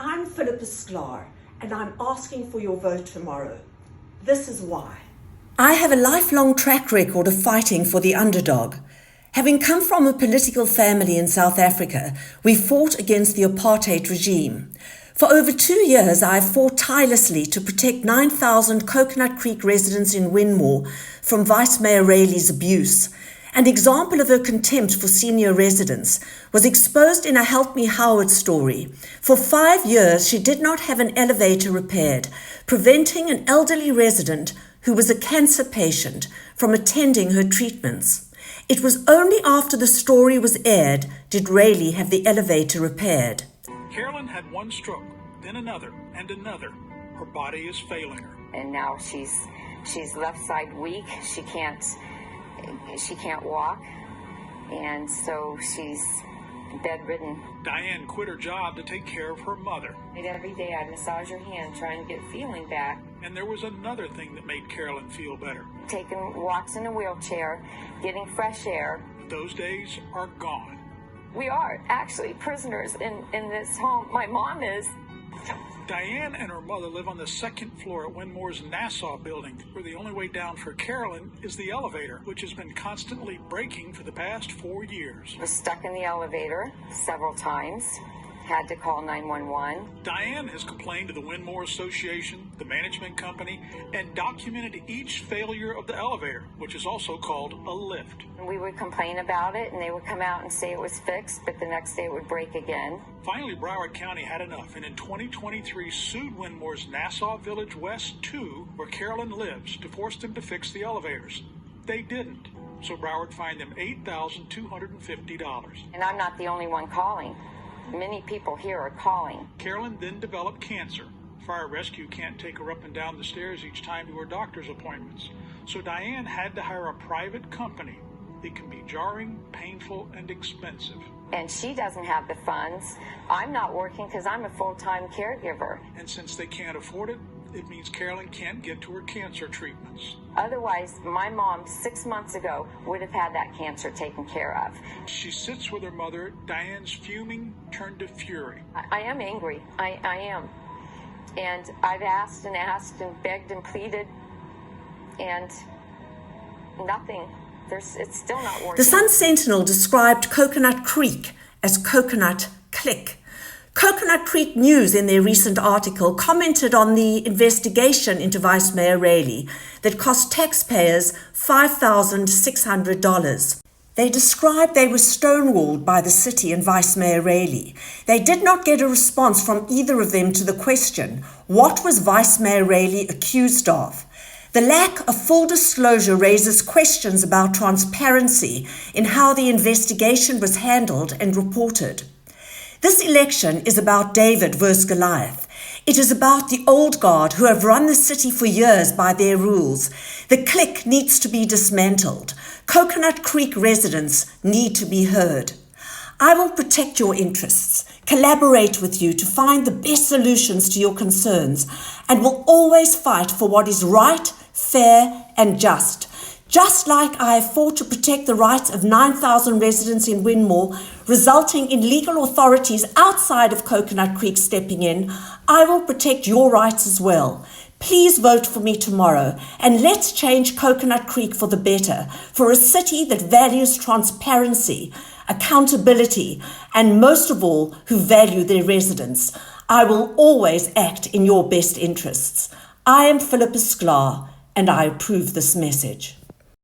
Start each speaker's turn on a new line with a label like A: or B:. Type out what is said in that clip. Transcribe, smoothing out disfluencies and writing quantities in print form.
A: I'm Philippa Sklaar, and I'm asking for your vote tomorrow. This is why. I have a lifelong track record of fighting for the underdog. Having come from a political family in South Africa, we fought against the apartheid regime. For over 2 years, I have fought tirelessly to protect 9,000 Coconut Creek residents in Winmore from Vice Mayor Rayleigh's abuse. An example of her contempt for senior residents was exposed in a Help Me Howard story. For 5 years, she did not have an elevator repaired, preventing an elderly resident who was a cancer patient from attending her treatments. It was only after the story was aired did Rayleigh have the elevator repaired.
B: Carolyn had one stroke, then another, and another. Her body is failing her.
C: And now she's left side weak. She can't walk, and so she's bedridden.
B: Diane quit her job to take care of her mother.
C: And every day I'd massage her hand, trying to get feeling back.
B: And there was another thing that made Carolyn feel better.
C: Taking walks in a wheelchair, getting fresh air.
B: Those days are gone.
C: We are actually prisoners in this home. My mom is.
B: Diane and her mother live on the second floor at Winmore's Nassau building, where the only way down for Carolyn is the elevator, which has been constantly breaking for the past 4 years.
C: Was stuck in the elevator several times. Had to call 911.
B: Diane has complained to the Winmore Association, the management company, and documented each failure of the elevator, which is also called a lift.
C: We would complain about it, and they would come out and say it was fixed, but the next day it would break again.
B: Finally, Broward County had enough, and in 2023 sued Winmore's Nassau Village West 2, where Carolyn lives, to force them to fix the elevators. They didn't, so Broward fined them $8,250.
C: And I'm not the only one calling. Many people here are calling.
B: Carolyn then developed cancer. Fire rescue can't take her up and down the stairs each time to her doctor's appointments. So Diane had to hire a private company. It can be jarring, painful, and expensive.
C: And she doesn't have the funds. I'm not working because I'm a full-time caregiver.
B: And since they can't afford it, it means Carolyn can't get to her cancer treatments.
C: Otherwise, my mom 6 months ago would have had that cancer taken care of.
B: She sits with her mother. Diane's fuming turned to fury.
C: I am angry. I am. And I've asked and begged and pleaded, and nothing. It's still not working.
A: The Sun Sentinel described Coconut Creek as Coconut Click. Coconut Creek News, in their recent article, commented on the investigation into Vice Mayor Rayleigh that cost taxpayers $5,600. They described they were stonewalled by the city and Vice Mayor Rayleigh. They did not get a response from either of them to the question, what was Vice Mayor Rayleigh accused of? The lack of full disclosure raises questions about transparency in how the investigation was handled and reported. This election is about David versus Goliath. It is about the old guard who have run the city for years by their rules. The clique needs to be dismantled. Coconut Creek residents need to be heard. I will protect your interests, collaborate with you to find the best solutions to your concerns, and will always fight for what is right, fair, and just. Just like I have fought to protect the rights of 9,000 residents in Winmore, resulting in legal authorities outside of Coconut Creek stepping in, I will protect your rights as well. Please vote for me tomorrow, and let's change Coconut Creek for the better, for a city that values transparency, accountability, and most of all, who value their residents. I will always act in your best interests. I am Philippa Sklaar, and I approve this message.